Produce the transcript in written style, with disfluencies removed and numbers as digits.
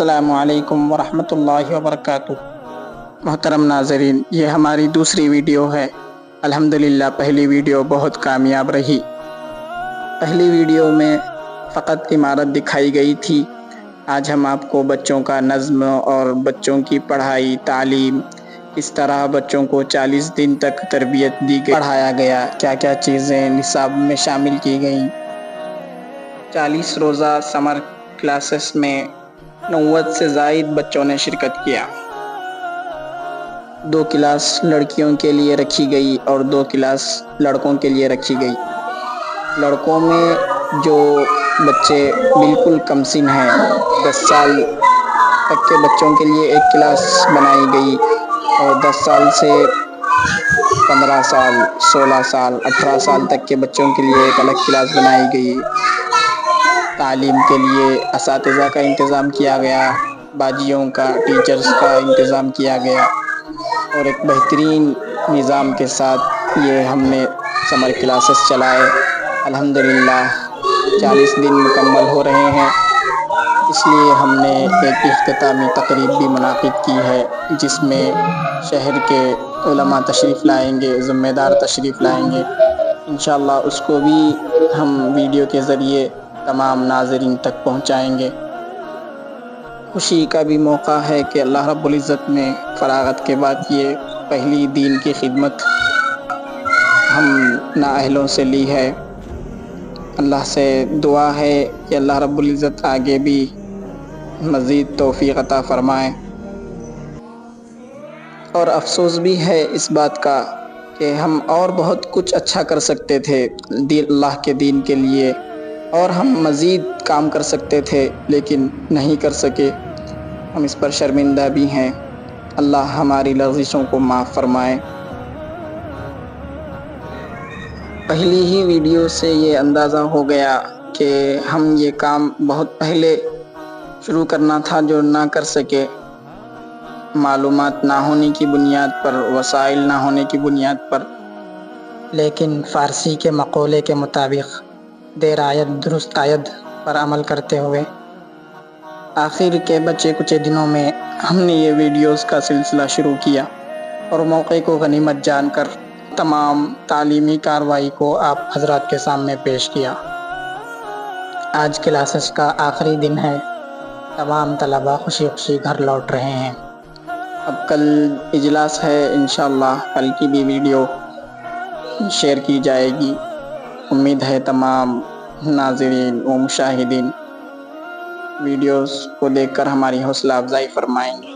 السلام علیکم ورحمۃ اللہ وبرکاتہ۔ محترم ناظرین، یہ ہماری دوسری ویڈیو ہے۔ الحمدللہ پہلی ویڈیو بہت کامیاب رہی۔ پہلی ویڈیو میں فقط عمارت دکھائی گئی تھی۔ آج ہم آپ کو بچوں کا نظم اور بچوں کی پڑھائی تعلیم، کس طرح بچوں کو 40 دن تک تربیت دی گئی، پڑھایا گیا، کیا کیا چیزیں نصاب میں شامل کی گئیں۔ 40 روزہ سمر کلاسز میں 90 سے زائد بچوں نے شرکت کیا۔ 2 کلاس لڑکیوں کے لیے رکھی گئی اور 2 کلاس لڑکوں کے لیے رکھی گئی۔ لڑکوں میں جو بچے بالکل کم سن ہیں، 10 سال تک کے بچوں کے لیے ایک کلاس بنائی گئی اور 10 سال سے 15 سال، 16 سال، 18 سال تک کے بچوں کے لیے ایک الگ کلاس بنائی گئی۔ تعلیم کے لیے اساتذہ کا انتظام کیا گیا، باجیوں کا، ٹیچرز کا انتظام کیا گیا اور ایک بہترین نظام کے ساتھ یہ ہم نے سمر کلاسز چلائے۔ الحمدللہ 40 دن مکمل ہو رہے ہیں، اس لیے ہم نے ایک اختتامی تقریب بھی منعقد کی ہے، جس میں شہر کے علماء تشریف لائیں گے، ذمہ دار تشریف لائیں گے۔ انشاءاللہ اس کو بھی ہم ویڈیو کے ذریعے تمام ناظرین تک پہنچائیں گے۔ خوشی کا بھی موقع ہے کہ اللہ رب العزت نے فراغت کے بعد یہ پہلی دین کی خدمت ہم نااہلوں سے لی ہے۔ اللہ سے دعا ہے کہ اللہ رب العزت آگے بھی مزید توفیق عطا فرمائے۔ اور افسوس بھی ہے اس بات کا کہ ہم اور بہت کچھ اچھا کر سکتے تھے اللہ کے دین کے لیے، اور ہم مزید کام کر سکتے تھے لیکن نہیں کر سکے۔ ہم اس پر شرمندہ بھی ہیں۔ اللہ ہماری لغزشوں کو معاف فرمائے۔ پہلی ہی ویڈیو سے یہ اندازہ ہو گیا کہ ہم یہ کام بہت پہلے شروع کرنا تھا جو نہ کر سکے، معلومات نہ ہونے کی بنیاد پر، وسائل نہ ہونے کی بنیاد پر۔ لیکن فارسی کے مقولے کے مطابق دیر آید درست آید پر عمل کرتے ہوئے آخر کے بچے کچھ دنوں میں ہم نے یہ ویڈیوز کا سلسلہ شروع کیا اور موقع کو غنیمت جان کر تمام تعلیمی کارروائی کو آپ حضرات کے سامنے پیش کیا۔ آج کلاسز کا آخری دن ہے، تمام طلباء خوشی خوشی گھر لوٹ رہے ہیں۔ اب کل اجلاس ہے، انشاءاللہ کل کی بھی ویڈیو شیئر کی جائے گی۔ امید ہے تمام ناظرین و مشاہدین ویڈیوز کو دیکھ کر ہماری حوصلہ افزائی فرمائیں گے۔